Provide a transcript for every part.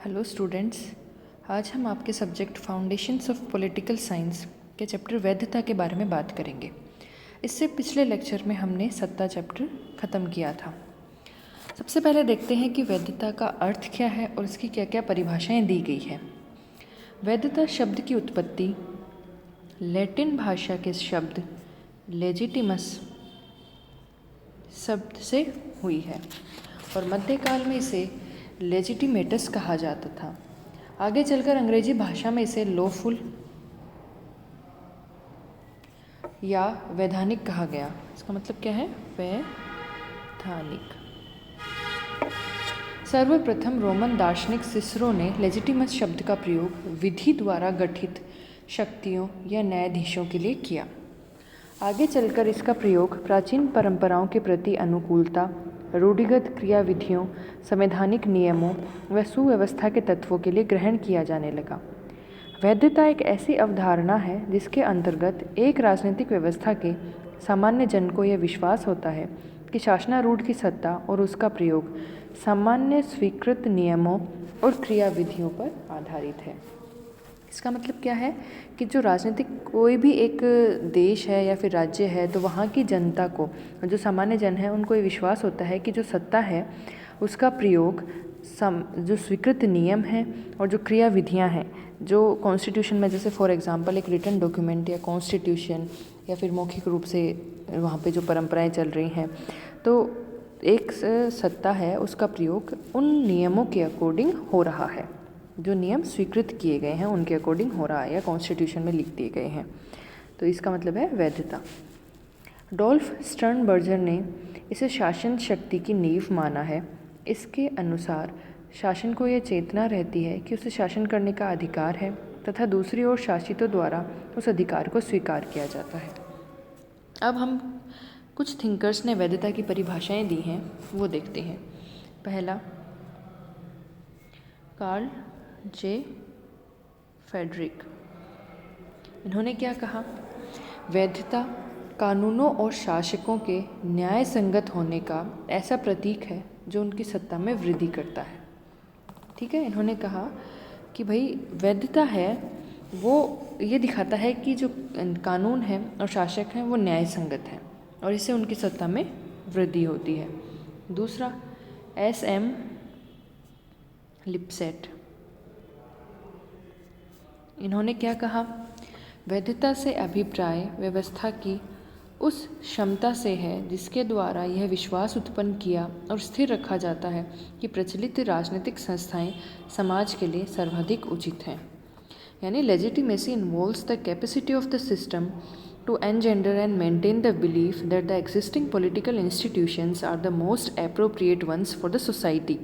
Hello students, आज हम आपके subject foundations of political science के चैप्टर वैधता के बारे में बात करेंगे। इससे पिछले लेक्चर में हमने सत्ता चैप्टर ख़त्म किया था। सबसे पहले देखते हैं कि वैधता का अर्थ क्या है और इसकी क्या क्या परिभाषाएं दी गई है। वैधता शब्द की उत्पत्ति लैटिन भाषा के शब्द लेजिटिमस शब्द से हुई है और मध्यकाल में इसे लेजिटिमेटस कहा जाता था। आगे चलकर अंग्रेजी भाषा में इसे लॉफुल या वैधानिक कहा गया। इसका मतलब क्या है? वैधानिक। सर्वप्रथम रोमन दार्शनिक सिसरो ने लेजिटिमस शब्द का प्रयोग विधि द्वारा गठित शक्तियों या न्यायाधीशों के लिए किया। आगे चलकर इसका प्रयोग प्राचीन परंपराओं के प्रति अनुकूलता, रूढ़िगत क्रियाविधियों, संवैधानिक नियमों व सुव्यवस्था के तत्वों के लिए ग्रहण किया जाने लगा। वैधता एक ऐसी अवधारणा है जिसके अंतर्गत एक राजनीतिक व्यवस्था के सामान्य जन को यह विश्वास होता है कि शासनारूढ़ की सत्ता और उसका प्रयोग सामान्य स्वीकृत नियमों और क्रियाविधियों पर आधारित है। इसका मतलब क्या है कि जो राजनीतिक कोई भी एक देश है या फिर राज्य है तो वहाँ की जनता को, जो सामान्य जन है, उनको ये विश्वास होता है कि जो सत्ता है उसका प्रयोग जो स्वीकृत नियम हैं और जो क्रियाविधियाँ हैं, जो कॉन्स्टिट्यूशन में, जैसे फॉर एग्जांपल एक रिटन डॉक्यूमेंट या कॉन्स्टिट्यूशन या फिर मौखिक रूप से वहाँ पे जो परंपराएं चल रही हैं, तो एक सत्ता है उसका प्रयोग उन नियमों के अकॉर्डिंग हो रहा है, जो नियम स्वीकृत किए गए हैं उनके अकॉर्डिंग हो रहा है या कॉन्स्टिट्यूशन में लिख दिए गए हैं। तो इसका मतलब है वैधता। डोल्फ स्टर्नबर्जर ने इसे शासन शक्ति की नींव माना है। इसके अनुसार शासन को यह चेतना रहती है कि उसे शासन करने का अधिकार है तथा दूसरी ओर शासितों द्वारा उस अधिकार को स्वीकार किया जाता है। अब हम कुछ थिंकर्स ने वैधता की परिभाषाएं दी हैं, वो देखते हैं। पहला, कार्ल जे फेडरिक। इन्होंने क्या कहा? वैधता कानूनों और शासकों के न्याय संगत होने का ऐसा प्रतीक है जो उनकी सत्ता में वृद्धि करता है। ठीक है, इन्होंने कहा कि भाई वैधता है वो ये दिखाता है कि जो कानून है और शासक हैं वो न्याय संगत हैं और इससे उनकी सत्ता में वृद्धि होती है। दूसरा, SM लिपसेट। इन्होंने क्या कहा? वैधता से अभिप्राय व्यवस्था की उस क्षमता से है जिसके द्वारा यह विश्वास उत्पन्न किया और स्थिर रखा जाता है कि प्रचलित राजनीतिक संस्थाएं समाज के लिए सर्वाधिक उचित हैं। यानी legitimacy involves the capacity of the system to engender and maintain the belief that the existing political institutions are the most appropriate ones for the society।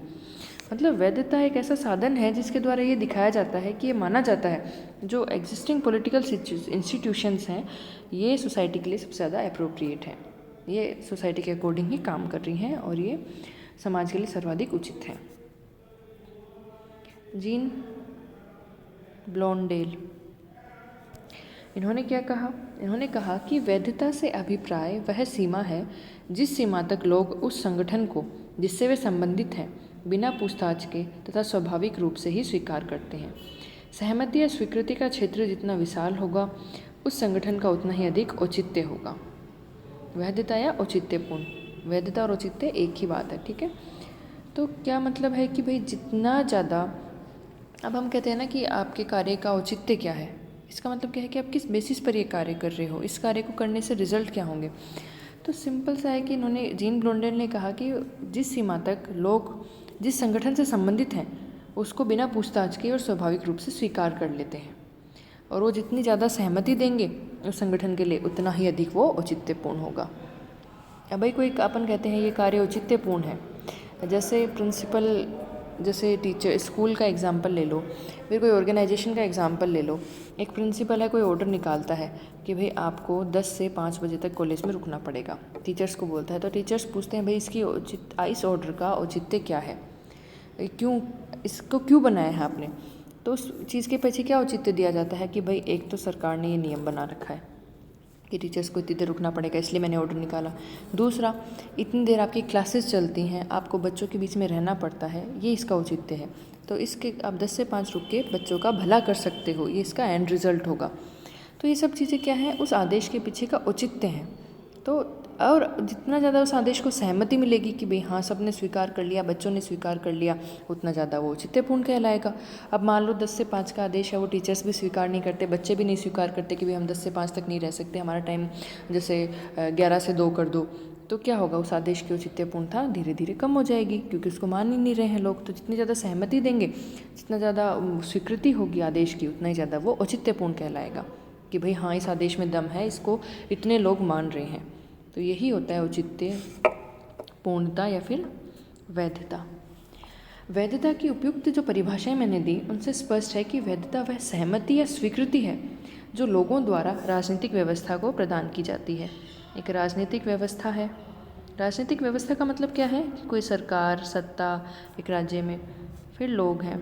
मतलब वैधता एक ऐसा साधन है जिसके द्वारा ये दिखाया जाता है कि ये माना जाता है जो एग्जिस्टिंग पॉलिटिकल इंस्टीट्यूशंस हैं ये सोसाइटी के लिए सबसे ज़्यादा अप्रोप्रिएट हैं, ये सोसाइटी के अकॉर्डिंग ही काम कर रही हैं और ये समाज के लिए सर्वाधिक उचित हैं। जीन ब्लॉन्डेल। इन्होंने क्या कहा? इन्होंने कहा कि वैधता से अभिप्राय वह सीमा है जिस सीमा तक लोग उस संगठन को जिससे वे संबंधित हैं बिना पूछताछ के तथा स्वाभाविक रूप से ही स्वीकार करते हैं। सहमति या स्वीकृति का क्षेत्र जितना विशाल होगा उस संगठन का उतना ही अधिक औचित्य होगा। वैधता या औचित्यपूर्ण, वैधता और औचित्य एक ही बात है। ठीक है, तो क्या मतलब है कि भाई जितना ज़्यादा, अब हम कहते हैं ना कि आपके कार्य का औचित्य क्या है, इसका मतलब क्या है कि आप किस बेसिस पर ये कार्य कर रहे हो, इस कार्य को करने से रिजल्ट क्या होंगे। तो सिंपल सा है कि इन्होंने, जीन ब्लॉन्डेल ने कहा कि जिस सीमा तक लोग जिस संगठन से संबंधित हैं उसको बिना पूछताछ के और स्वाभाविक रूप से स्वीकार कर लेते हैं और वो जितनी ज़्यादा सहमति देंगे उस संगठन के लिए उतना ही अधिक वो औचित्यपूर्ण होगा। अब भाई कोई अपन कहते हैं ये कार्य औचित्यपूर्ण है, जैसे प्रिंसिपल, जैसे टीचर, स्कूल का एग्जाम्पल ले लो, फिर कोई ऑर्गेनाइजेशन का एग्जाम्पल ले लो। एक प्रिंसिपल है, कोई ऑर्डर निकालता है कि भाई आपको 10 से 5 बजे तक कॉलेज में रुकना पड़ेगा, टीचर्स को बोलता है। तो टीचर्स पूछते हैं भाई इसकी इस ऑर्डर का औचित्य क्या है, क्यों इसको क्यों बनाया है आपने। तो उस चीज़ के पीछे क्या औचित्य दिया जाता है कि भाई एक तो सरकार ने ये नियम बना रखा है कि टीचर्स को इतनी देर रुकना पड़ेगा, इसलिए मैंने ऑर्डर निकाला। दूसरा, इतनी देर आपकी क्लासेस चलती हैं, आपको बच्चों के बीच में रहना पड़ता है, ये इसका औचित्य है। तो इसके आप 10 से 5 रुक के बच्चों का भला कर सकते हो, ये इसका एंड रिजल्ट होगा। तो ये सब चीज़ें क्या है, उस आदेश के पीछे का औचित्य हैं। तो और जितना ज़्यादा उस आदेश को सहमति मिलेगी कि भाई हाँ सबने स्वीकार कर लिया, बच्चों ने स्वीकार कर लिया, उतना ज़्यादा वो औचित्यपूर्ण कहलाएगा। अब मान लो 10 से 5 का आदेश है, वो टीचर्स भी स्वीकार नहीं करते, बच्चे भी नहीं स्वीकार करते कि भाई हम 10 से 5 तक नहीं रह सकते, हमारा टाइम जैसे 11 से 2 कर दो, तो क्या होगा, उस आदेश की औचित्यपूर्णता धीरे धीरे कम हो जाएगी, क्योंकि उसको मान ही नहीं रहे हैं लोग। तो जितनी ज़्यादा सहमति देंगे, जितना ज़्यादा स्वीकृति होगी आदेश की, उतना ही ज़्यादा वो औचित्यपूर्ण कहलाएगा कि भाई हाँ इस आदेश में दम है, इसको इतने लोग मान रहे हैं। तो यही होता है औचित्य, पूर्णता या फिर वैधता। वैधता की उपयुक्त जो परिभाषाएं मैंने दी, उनसे स्पष्ट है कि वैधता वह सहमति या स्वीकृति है जो लोगों द्वारा राजनीतिक व्यवस्था को प्रदान की जाती है। एक राजनीतिक व्यवस्था है, राजनीतिक व्यवस्था का मतलब क्या है, कोई सरकार, सत्ता एक राज्य में, फिर लोग हैं।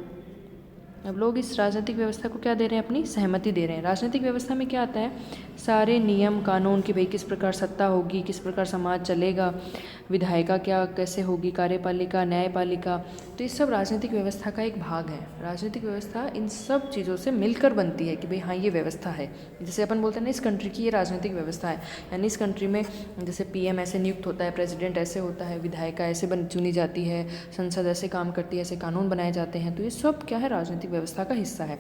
अब लोग इस राजनीतिक व्यवस्था को क्या दे रहे हैं, अपनी सहमति दे रहे हैं। राजनीतिक व्यवस्था में क्या आता है, सारे नियम कानून कि भाई किस प्रकार सत्ता होगी, किस प्रकार समाज चलेगा, विधायिका क्या कैसे होगी, कार्यपालिका, न्यायपालिका, तो ये सब राजनीतिक व्यवस्था का एक भाग है। राजनीतिक व्यवस्था इन सब चीज़ों से मिलकर बनती है कि भाई हाँ ये व्यवस्था है। जैसे अपन बोलते हैं ना, इस कंट्री की ये राजनीतिक व्यवस्था है, यानी इस कंट्री में जैसे पीएम ऐसे नियुक्त होता है, प्रेसिडेंट ऐसे होता है, विधायिका ऐसे चुनी जाती है, संसद ऐसे काम करती है, ऐसे कानून बनाए जाते हैं। तो ये सब क्या है, राजनीतिक व्यवस्था का हिस्सा है।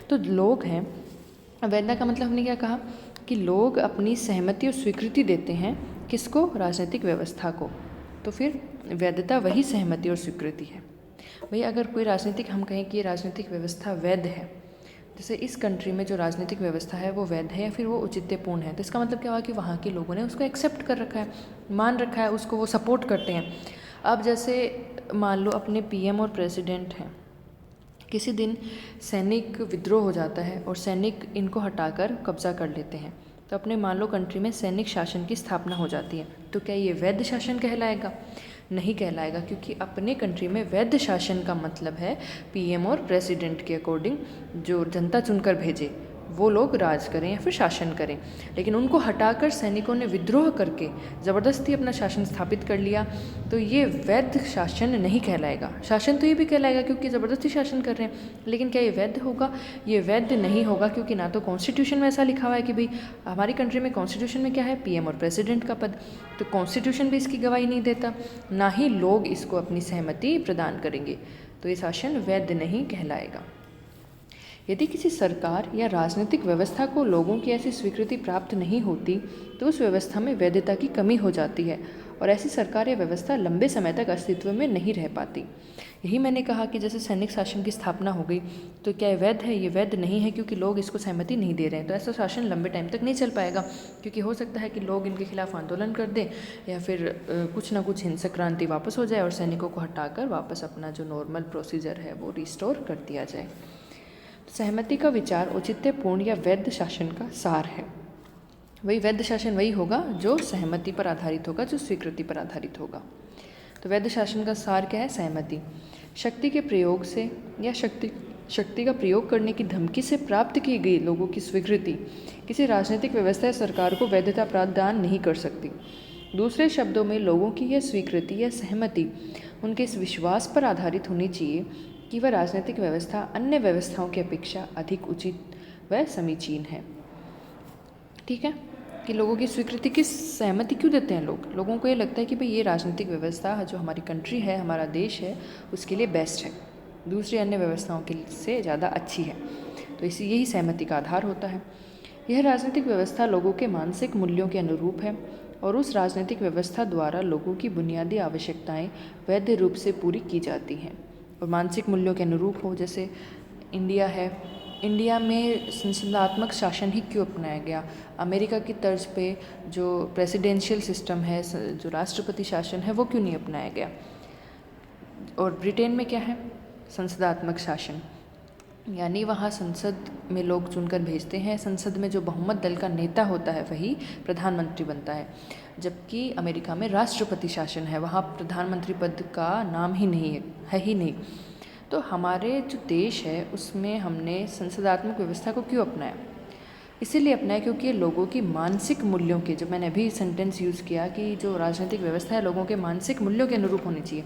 तो लोग हैं, वैधता का मतलब हमने क्या कहा कि लोग अपनी सहमति और स्वीकृति देते हैं, किसको, राजनीतिक व्यवस्था को। तो फिर वैधता वही सहमति और स्वीकृति है। भाई अगर कोई राजनीतिक, हम कहें कि ये राजनीतिक व्यवस्था वैध है, जैसे इस कंट्री में जो राजनीतिक व्यवस्था है वो वैध है या फिर वो औचित्यपूर्ण है, तो इसका मतलब क्या हुआ कि वहाँ के लोगों ने उसको एक्सेप्ट कर रखा है, मान रखा है, उसको वो सपोर्ट करते हैं। अब जैसे मान लो अपने पीएम और प्रेसिडेंट हैं, किसी दिन सैनिक विद्रोह हो जाता है और सैनिक इनको हटाकर कब्जा कर लेते हैं, तो अपने मान लो कंट्री में सैनिक शासन की स्थापना हो जाती है। तो क्या ये वैध शासन कहलाएगा? नहीं कहलाएगा, क्योंकि अपने कंट्री में वैध शासन का मतलब है पीएम और प्रेसिडेंट के अकॉर्डिंग जो जनता चुनकर भेजे वो लोग राज करें या फिर शासन करें। लेकिन उनको हटाकर सैनिकों ने विद्रोह करके ज़बरदस्ती अपना शासन स्थापित कर लिया, तो ये वैध शासन नहीं कहलाएगा। शासन तो ये भी कहलाएगा क्योंकि ज़बरदस्ती शासन कर रहे हैं, लेकिन क्या ये वैध होगा? ये वैध नहीं होगा, क्योंकि ना तो कॉन्स्टिट्यूशन में ऐसा लिखा हुआ है कि भाई हमारी कंट्री में कॉन्स्टिट्यूशन में क्या है, पीएम और प्रेसिडेंट का पद, तो कॉन्स्टिट्यूशन भी इसकी गवाही नहीं देता, ना ही लोग इसको अपनी सहमति प्रदान करेंगे, तो ये शासन वैध नहीं कहलाएगा। यदि किसी सरकार या राजनीतिक व्यवस्था को लोगों की ऐसी स्वीकृति प्राप्त नहीं होती, तो उस व्यवस्था में वैधता की कमी हो जाती है और ऐसी सरकार या व्यवस्था लंबे समय तक अस्तित्व में नहीं रह पाती। यही मैंने कहा कि जैसे सैनिक शासन की स्थापना हो गई, तो क्या ये वैध है? ये वैध नहीं है, क्योंकि लोग इसको सहमति नहीं दे रहे हैं, तो ऐसा शासन लंबे टाइम तक नहीं चल पाएगा, क्योंकि हो सकता है कि लोग इनके खिलाफ आंदोलन कर दें या फिर कुछ ना कुछ हिंसक क्रांति वापस हो जाए और सैनिकों को हटाकर वापस अपना जो नॉर्मल प्रोसीजर है वो रिस्टोर कर दिया जाए। सहमति का विचार औचित्यपूर्ण या वैध शासन का सार है। वही वैध शासन वही होगा जो सहमति पर आधारित होगा, जो स्वीकृति पर आधारित होगा। तो वैध शासन का सार क्या है? सहमति। शक्ति के प्रयोग से या शक्ति का प्रयोग करने की धमकी से प्राप्त की गई लोगों की स्वीकृति किसी राजनीतिक व्यवस्था या सरकार को वैधता प्रदान नहीं कर सकती। दूसरे शब्दों में, लोगों की यह स्वीकृति या सहमति उनके इस विश्वास पर आधारित होनी चाहिए कि वह राजनीतिक व्यवस्था अन्य व्यवस्थाओं की अपेक्षा अधिक उचित व समीचीन है। ठीक है, कि लोगों की स्वीकृति की सहमति क्यों देते हैं लोग? लोगों को ये लगता है कि भाई ये राजनीतिक व्यवस्था जो हमारी कंट्री है, हमारा देश है, उसके लिए बेस्ट है, दूसरी अन्य व्यवस्थाओं के से ज़्यादा अच्छी है, तो इसी यही सहमति का आधार होता है। यह राजनीतिक व्यवस्था लोगों के मानसिक मूल्यों के अनुरूप है और उस राजनीतिक व्यवस्था द्वारा लोगों की बुनियादी आवश्यकताएं वैध रूप से पूरी की जाती हैं और मानसिक मूल्यों के अनुरूप हो। जैसे इंडिया है, इंडिया में संसदात्मक शासन ही क्यों अपनाया गया? अमेरिका की तर्ज पे जो प्रेसिडेंशियल सिस्टम है, जो राष्ट्रपति शासन है, वो क्यों नहीं अपनाया गया? और ब्रिटेन में क्या है? संसदात्मक शासन, यानी वहाँ संसद में लोग चुनकर भेजते हैं, संसद में जो बहुमत दल का नेता होता है वही प्रधानमंत्री बनता है। जबकि अमेरिका में राष्ट्रपति शासन है, वहाँ प्रधानमंत्री पद का नाम ही नहीं है ही नहीं। तो हमारे जो देश है उसमें हमने संसदात्मक व्यवस्था को क्यों अपनाया? इसीलिए अपनाया क्योंकि लोगों की मानसिक मूल्यों के, जो मैंने अभी सेंटेंस यूज़ किया कि जो राजनीतिक व्यवस्था है लोगों के मानसिक मूल्यों के अनुरूप होनी चाहिए,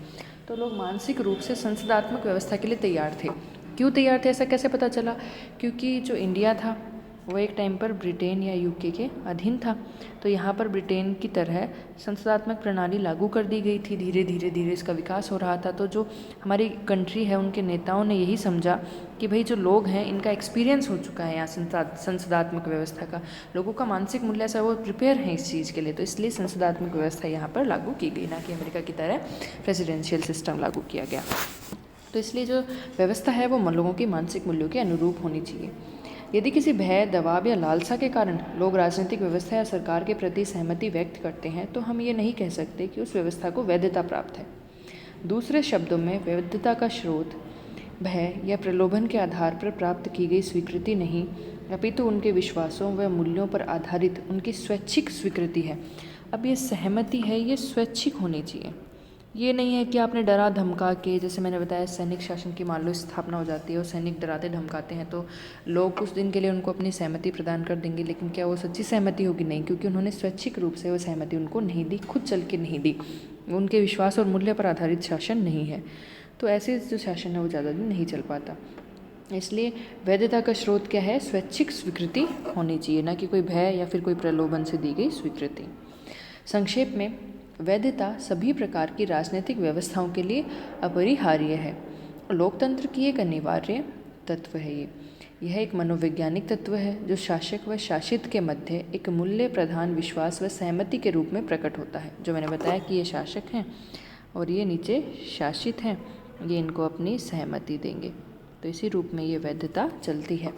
तो लोग मानसिक रूप से संसदात्मक व्यवस्था के लिए तैयार थे। क्यों तैयार थे, ऐसा कैसे पता चला? क्योंकि जो इंडिया था वो एक टाइम पर ब्रिटेन या यूके के अधीन था, तो यहाँ पर ब्रिटेन की तरह संसदात्मक प्रणाली लागू कर दी गई थी। धीरे धीरे इसका विकास हो रहा था। तो जो हमारी कंट्री है, उनके नेताओं ने यही समझा कि भाई जो लोग हैं, इनका एक्सपीरियंस हो चुका है यहाँ संसदात्मक व्यवस्था का, लोगों का मानसिक मूल्य ऐसा, वो प्रिपेयर हैं इस चीज़ के लिए, तो इसलिए संसदात्मक व्यवस्था यहाँ पर लागू की गई, ना कि अमेरिका की तरह प्रेसिडेंशियल सिस्टम लागू किया गया। तो इसलिए जो व्यवस्था है वो लोगों के मानसिक मूल्यों के अनुरूप होनी चाहिए। यदि किसी भय, दबाव या लालसा के कारण लोग राजनीतिक व्यवस्था या सरकार के प्रति सहमति व्यक्त करते हैं, तो हम ये नहीं कह सकते कि उस व्यवस्था को वैधता प्राप्त है। दूसरे शब्दों में, वैधता का स्रोत भय या प्रलोभन के आधार पर प्राप्त की गई स्वीकृति नहीं, अपितु उनके विश्वासों व मूल्यों पर आधारित उनकी स्वैच्छिक स्वीकृति है। अब ये सहमति है, ये स्वैच्छिक होनी चाहिए। ये नहीं है कि आपने डरा धमका के, जैसे मैंने बताया सैनिक शासन की मान लो स्थापना हो जाती है और सैनिक डराते धमकाते हैं, तो लोग कुछ दिन के लिए उनको अपनी सहमति प्रदान कर देंगे, लेकिन क्या वो सच्ची सहमति होगी? नहीं, क्योंकि उन्होंने स्वैच्छिक रूप से वो सहमति उनको नहीं दी, खुद चल के नहीं दी। उनके विश्वास और मूल्य पर आधारित शासन नहीं है, तो ऐसे जो शासन है वो ज़्यादा दिन नहीं चल पाता। इसलिए वैधता का स्रोत क्या है? स्वैच्छिक स्वीकृति होनी चाहिए, ना कि कोई भय या फिर कोई प्रलोभन से दी गई स्वीकृति। संक्षेप में, वैधता सभी प्रकार की राजनीतिक व्यवस्थाओं के लिए अपरिहार्य है। लोकतंत्र की एक अनिवार्य तत्व है। यह एक मनोवैज्ञानिक तत्व है जो शासक व शासित के मध्य एक मूल्य प्रधान विश्वास व सहमति के रूप में प्रकट होता है। जो मैंने बताया कि ये शासक हैं और ये नीचे शासित हैं, ये इनको अपनी सहमति देंगे, तो इसी रूप में ये वैधता चलती है।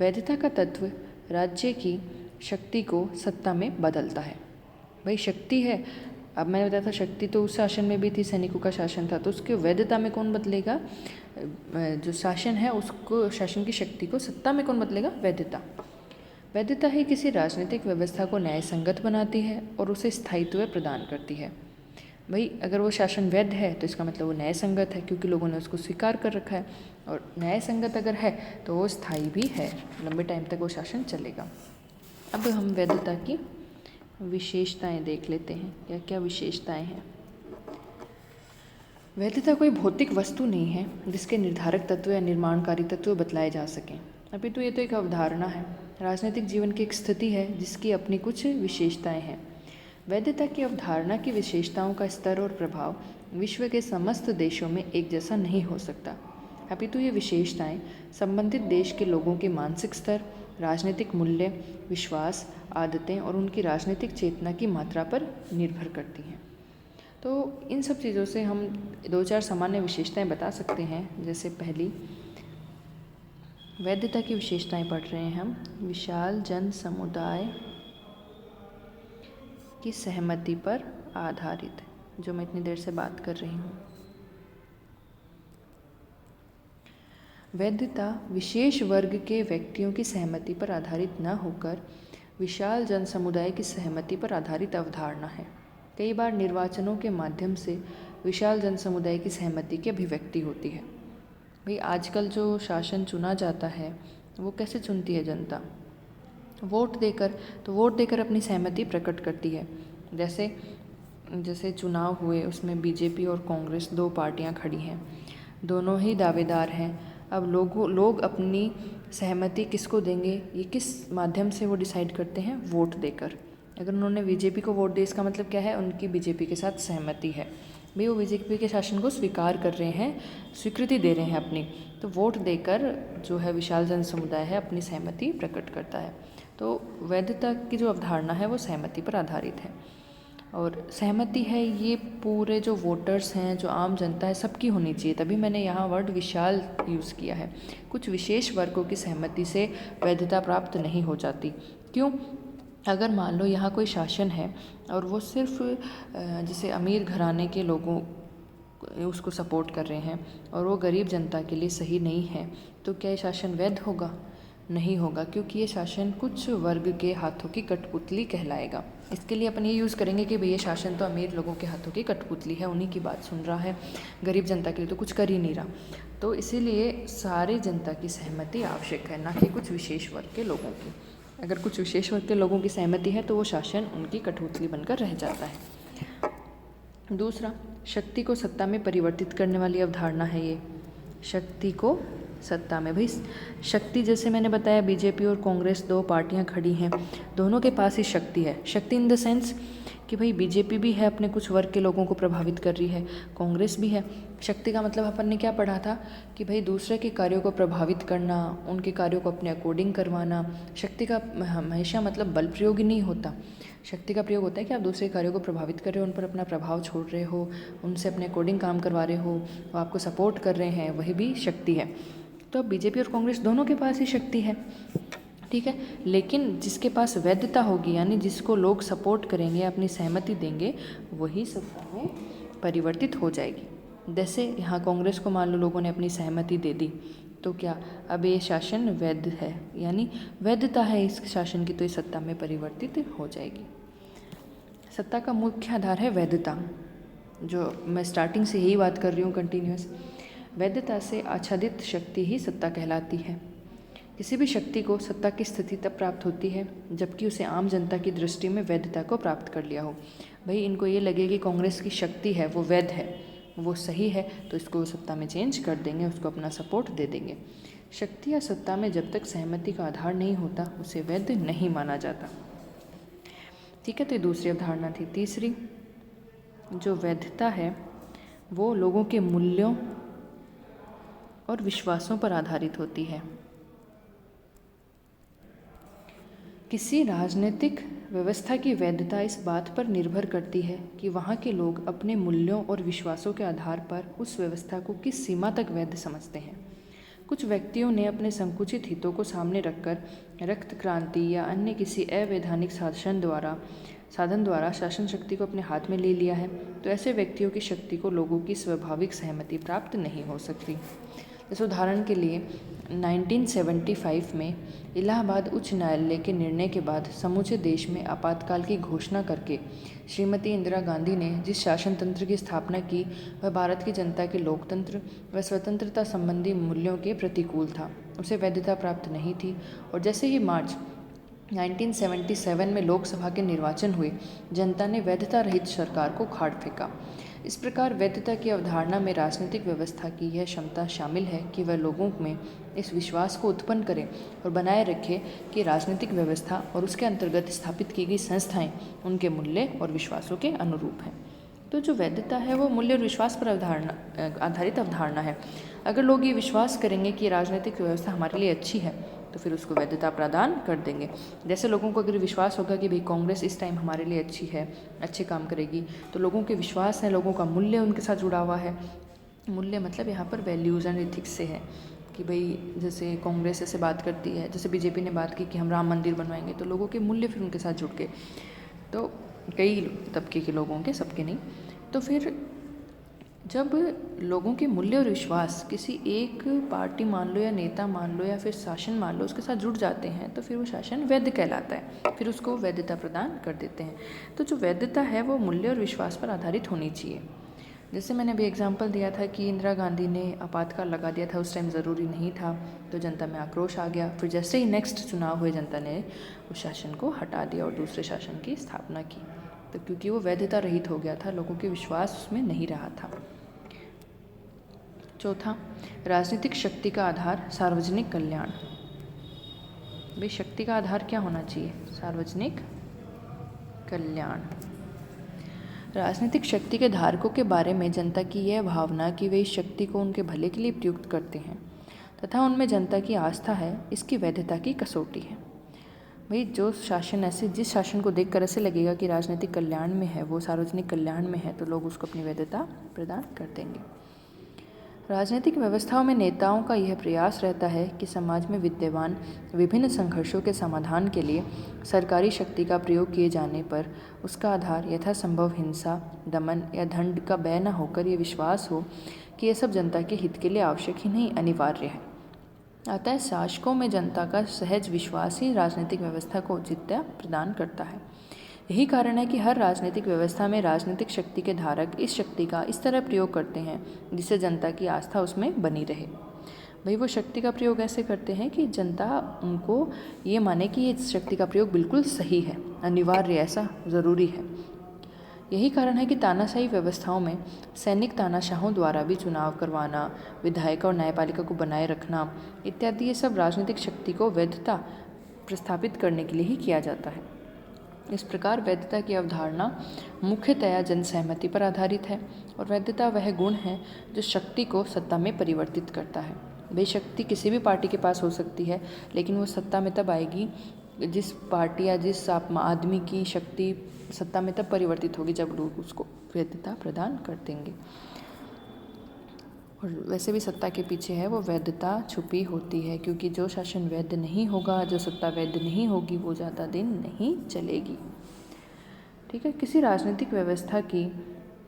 वैधता का तत्व राज्य की शक्ति को सत्ता में बदलता है। भाई शक्ति है, अब मैंने बताया था शक्ति तो उस शासन में भी थी, सैनिकों का शासन था, तो उसके वैधता में कौन बदलेगा? जो शासन है उसको, शासन की शक्ति को सत्ता में कौन बदलेगा? वैधता। वैधता ही किसी राजनीतिक व्यवस्था को न्याय संगत बनाती है और उसे स्थायित्व प्रदान करती है। भाई अगर वो शासन वैध है तो इसका मतलब वो न्याय संगत है, क्योंकि लोगों ने उसको स्वीकार कर रखा है, और न्याय संगत अगर है तो वो स्थायी भी है, लंबे टाइम तक वो शासन चलेगा। अब हम वैधता की विशेषताएं देख लेते हैं, क्या क्या विशेषताएं हैं। वैधता कोई भौतिक वस्तु नहीं है जिसके निर्धारक तत्व या निर्माणकारी तत्व बतलाए जा सकें, अपितु ये तो एक अवधारणा है, राजनीतिक जीवन की एक स्थिति है जिसकी अपनी कुछ विशेषताएं हैं। वैधता की अवधारणा की विशेषताओं का स्तर और प्रभाव विश्व के समस्त देशों में एक जैसा नहीं हो सकता, अपितु ये विशेषताएं संबंधित देश के लोगों के मानसिक स्तर, राजनीतिक मूल्य, विश्वास, आदतें और उनकी राजनीतिक चेतना की मात्रा पर निर्भर करती हैं। तो इन सब चीज़ों से हम 2-4 सामान्य विशेषताएं बता सकते हैं। जैसे पहली, वैधता की विशेषताएं पढ़ रहे हैं हम। विशाल जन समुदाय की सहमति पर आधारित, जो मैं इतनी देर से बात कर रही हूँ। वैधता विशेष वर्ग के व्यक्तियों की सहमति पर आधारित न होकर विशाल जन समुदाय की सहमति पर आधारित अवधारणा है। कई बार निर्वाचनों के माध्यम से विशाल जन समुदाय की सहमति की अभिव्यक्ति होती है। भाई आजकल जो शासन चुना जाता है वो कैसे चुनती है जनता? वोट देकर। तो वोट देकर अपनी सहमति प्रकट करती है। जैसे चुनाव हुए, उसमें बीजेपी और कांग्रेस 2 पार्टियां खड़ी हैं, दोनों ही दावेदार हैं। अब लोग अपनी सहमति किसको देंगे, ये किस माध्यम से वो डिसाइड करते हैं? वोट देकर। अगर उन्होंने बीजेपी को वोट दिया, इसका मतलब क्या है? उनकी बीजेपी के साथ सहमति है, भाई वो बीजेपी के शासन को स्वीकार कर रहे हैं, स्वीकृति दे रहे हैं अपनी। तो वोट देकर जो है विशाल जन समुदाय है अपनी सहमति प्रकट करता है। तो वैधता की जो अवधारणा है वो सहमति पर आधारित है, और सहमति है ये पूरे जो वोटर्स हैं, जो आम जनता है, सबकी होनी चाहिए। तभी मैंने यहाँ वर्ड विशाल यूज़ किया है। कुछ विशेष वर्गों की सहमति से वैधता प्राप्त नहीं हो जाती। क्यों? अगर मान लो यहाँ कोई शासन है और वो सिर्फ जैसे अमीर घराने के लोगों उसको सपोर्ट कर रहे हैं और वो गरीब जनता के लिए सही नहीं है, तो क्या ये शासन वैध होगा? नहीं होगा, क्योंकि ये शासन कुछ वर्ग के हाथों की कठपुतली कहलाएगा। इसके लिए अपन ये यूज़ करेंगे कि भई ये शासन तो अमीर लोगों के हाथों की कठपुतली है, उन्हीं की बात सुन रहा है, गरीब जनता के लिए तो कुछ कर ही नहीं रहा। तो इसीलिए सारी जनता की सहमति आवश्यक है, ना कि कुछ विशेष वर्ग के लोगों की। अगर कुछ विशेष वर्ग के लोगों की सहमति है तो वो शासन उनकी कठपुतली बनकर रह जाता है। दूसरा, शक्ति को सत्ता में परिवर्तित करने वाली अवधारणा है ये। शक्ति को सत्ता में, भाई शक्ति जैसे मैंने बताया बीजेपी और कांग्रेस दो पार्टियां खड़ी हैं, दोनों के पास ही शक्ति है। शक्ति इन द सेंस कि भाई बीजेपी भी है, अपने कुछ वर्ग के लोगों को प्रभावित कर रही है, कांग्रेस भी है। शक्ति का मतलब अपन ने क्या पढ़ा था कि भाई दूसरे के कार्यों को प्रभावित करना, उनके कार्यों को अपने अकॉर्डिंग करवाना। शक्ति का हमेशा मतलब बल प्रयोग ही नहीं होता। शक्ति का प्रयोग होता है कि आप दूसरे कार्यों को प्रभावित कर रहे हो, उन पर अपना प्रभाव छोड़ रहे हो, उनसे अपने अकॉर्डिंग काम करवा रहे हो, वो आपको सपोर्ट कर रहे हैं, वही भी शक्ति है। तो अब बीजेपी और कांग्रेस दोनों के पास ही शक्ति है, ठीक है। लेकिन जिसके पास वैधता होगी, यानी जिसको लोग सपोर्ट करेंगे, अपनी सहमति देंगे, वही सत्ता में परिवर्तित हो जाएगी। जैसे यहाँ कांग्रेस को मान लो लोगों ने अपनी सहमति दे दी, तो क्या अब ये शासन वैध है, यानी वैधता है इस शासन की, तो ये सत्ता में परिवर्तित हो जाएगी। सत्ता का मुख्य आधार है वैधता, जो मैं स्टार्टिंग से यही बात कर रही हूँ कंटिन्यूअस। वैधता से आच्छादित शक्ति ही सत्ता कहलाती है। किसी भी शक्ति को सत्ता की स्थिति तब प्राप्त होती है जबकि उसे आम जनता की दृष्टि में वैधता को प्राप्त कर लिया हो। भाई इनको ये लगे कि कांग्रेस की शक्ति है वो वैध है, वो सही है, तो इसको सत्ता में चेंज कर देंगे, उसको अपना सपोर्ट दे देंगे। शक्ति या सत्ता में जब तक सहमति का आधार नहीं होता उसे वैध नहीं माना जाता, ठीक है। तो ये दूसरी अवधारणा थी। तीसरी जो वैधता है वो लोगों के मूल्यों और विश्वासों पर आधारित होती है। किसी राजनीतिक व्यवस्था की वैधता इस बात पर निर्भर करती है कि वहाँ के लोग अपने मूल्यों और विश्वासों के आधार पर उस व्यवस्था को किस सीमा तक वैध समझते हैं। कुछ व्यक्तियों ने अपने संकुचित हितों को सामने रखकर रक्त क्रांति या अन्य किसी अवैधानिक साधन द्वारा शासन शक्ति को अपने हाथ में ले लिया है, तो ऐसे व्यक्तियों की शक्ति को लोगों की स्वाभाविक सहमति प्राप्त नहीं हो सकती। इस उदाहरण के लिए 1975 में इलाहाबाद उच्च न्यायालय के निर्णय के बाद समूचे देश में आपातकाल की घोषणा करके श्रीमती इंदिरा गांधी ने जिस शासन तंत्र की स्थापना की वह भारत की जनता के लोकतंत्र व स्वतंत्रता संबंधी मूल्यों के प्रतिकूल था, उसे वैधता प्राप्त नहीं थी। और जैसे ही मार्च 1977 में लोकसभा के निर्वाचन हुए, जनता ने वैधता रहित सरकार को उखाड़ फेंका। इस प्रकार वैधता की अवधारणा में राजनीतिक व्यवस्था की यह क्षमता शामिल है कि वह लोगों में इस विश्वास को उत्पन्न करे और बनाए रखे कि राजनीतिक व्यवस्था और उसके अंतर्गत स्थापित की गई संस्थाएं उनके मूल्य और विश्वासों के अनुरूप हैं। तो जो वैधता है वो मूल्य और विश्वास पर आधारित अवधारणा है। अगर लोग ये विश्वास करेंगे कि राजनीतिक व्यवस्था हमारे लिए अच्छी है तो फिर उसको वैधता प्रदान कर देंगे। जैसे लोगों को अगर विश्वास होगा कि भाई कांग्रेस इस टाइम हमारे लिए अच्छी है, अच्छे काम करेगी, तो लोगों के विश्वास है, लोगों का मूल्य उनके साथ जुड़ा हुआ है। मूल्य मतलब यहाँ पर वैल्यूज़ एंड एथिक्स से है कि भाई जैसे कांग्रेस ऐसे बात करती है, जैसे बीजेपी ने बात की कि हम राम मंदिर बनवाएंगे, तो लोगों के मूल्य फिर उनके साथ जुड़ गए। तो कई तबके के लोगों के, सबके नहीं। तो फिर जब लोगों के मूल्य और विश्वास किसी एक पार्टी मान लो या नेता मान लो या फिर शासन मान लो उसके साथ जुड़ जाते हैं तो फिर वो शासन वैध कहलाता है, फिर उसको वैधता प्रदान कर देते हैं। तो जो वैधता है वो मूल्य और विश्वास पर आधारित होनी चाहिए। जैसे मैंने अभी एग्जांपल दिया था कि इंदिरा गांधी ने आपातकाल लगा दिया था, उस टाइम ज़रूरी नहीं था, तो जनता में आक्रोश आ गया। फिर जैसे ही नेक्स्ट चुनाव हुए जनता ने उस शासन को हटा दिया और दूसरे शासन की स्थापना की, तो क्योंकि वो वैधता रहित हो गया था, लोगों के विश्वास उसमें नहीं रहा था। चौथा, राजनीतिक शक्ति का आधार सार्वजनिक कल्याण। भाई शक्ति का आधार क्या होना चाहिए? सार्वजनिक कल्याण। राजनीतिक शक्ति के धारकों के बारे में जनता की यह भावना कि वे इस शक्ति को उनके भले के लिए प्रयुक्त करते हैं तथा उनमें जनता की आस्था है, इसकी वैधता की कसौटी है। भाई जो शासन ऐसे, जिस शासन को देखकर ऐसे लगेगा कि राजनीतिक कल्याण में है, वो सार्वजनिक कल्याण में है, तो लोग उसको अपनी वैधता प्रदान कर देंगे। राजनीतिक व्यवस्थाओं में नेताओं का यह प्रयास रहता है कि समाज में विद्यमान विभिन्न संघर्षों के समाधान के लिए सरकारी शक्ति का प्रयोग किए जाने पर उसका आधार यथासंभव हिंसा, दमन या दंड का व्यय न होकर ये विश्वास हो कि यह सब जनता के हित के लिए आवश्यक ही नहीं, अनिवार्य है। अतः शासकों में जनता का सहज विश्वास ही राजनीतिक व्यवस्था को औचित्य प्रदान करता है। यही कारण है कि हर राजनीतिक व्यवस्था में राजनीतिक शक्ति के धारक इस शक्ति का इस तरह प्रयोग करते हैं जिससे जनता की आस्था उसमें बनी रहे। भाई वो शक्ति का प्रयोग ऐसे करते हैं कि जनता उनको ये माने कि ये शक्ति का प्रयोग बिल्कुल सही है, अनिवार्य, ऐसा ज़रूरी है। यही कारण है कि तानाशाही व्यवस्थाओं में सैनिक तानाशाहों द्वारा भी चुनाव करवाना, विधायिका और न्यायपालिका को बनाए रखना इत्यादि ये सब राजनीतिक शक्ति को वैधता प्रस्थापित करने के लिए ही किया जाता है। इस प्रकार वैधता की अवधारणा मुख्यतया जनसहमति पर आधारित है और वैधता वह गुण है जो शक्ति को सत्ता में परिवर्तित करता है। भाई शक्ति किसी भी पार्टी के पास हो सकती है, लेकिन वो सत्ता में तब आएगी जिस पार्टी या जिस आदमी की शक्ति सत्ता में तब परिवर्तित होगी जब लोग उसको वैधता प्रदान कर देंगे। और वैसे भी सत्ता के पीछे है वो वैधता छुपी होती है, क्योंकि जो शासन वैध नहीं होगा, जो सत्ता वैध नहीं होगी, वो ज़्यादा दिन नहीं चलेगी। ठीक है, किसी राजनीतिक व्यवस्था की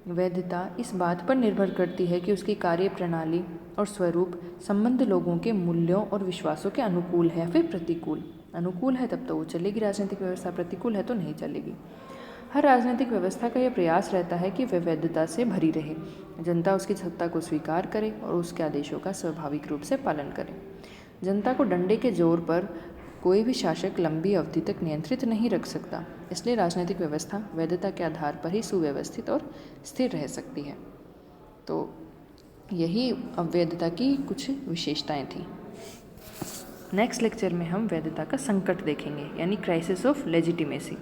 वैधता इस बात पर निर्भर करती है कि उसकी कार्य प्रणाली और स्वरूप संबंध लोगों के मूल्यों और विश्वासों के अनुकूल है या फिर प्रतिकूल। अनुकूल है तब तो वो चलेगी राजनीतिक व्यवस्था, प्रतिकूल है तो नहीं चलेगी। हर राजनीतिक व्यवस्था का यह प्रयास रहता है कि वह वैधता से भरी रहे, जनता उसकी सत्ता को स्वीकार करे और उसके आदेशों का स्वाभाविक रूप से पालन करे। जनता को डंडे के जोर पर कोई भी शासक लंबी अवधि तक नियंत्रित नहीं रख सकता, इसलिए राजनीतिक व्यवस्था वैधता के आधार पर ही सुव्यवस्थित और स्थिर रह सकती है। तो यही अवैधता की कुछ विशेषताएं थी। नेक्स्ट लेक्चर में हम वैधता का संकट देखेंगे, यानी क्राइसिस ऑफ लेजिटिमेसी।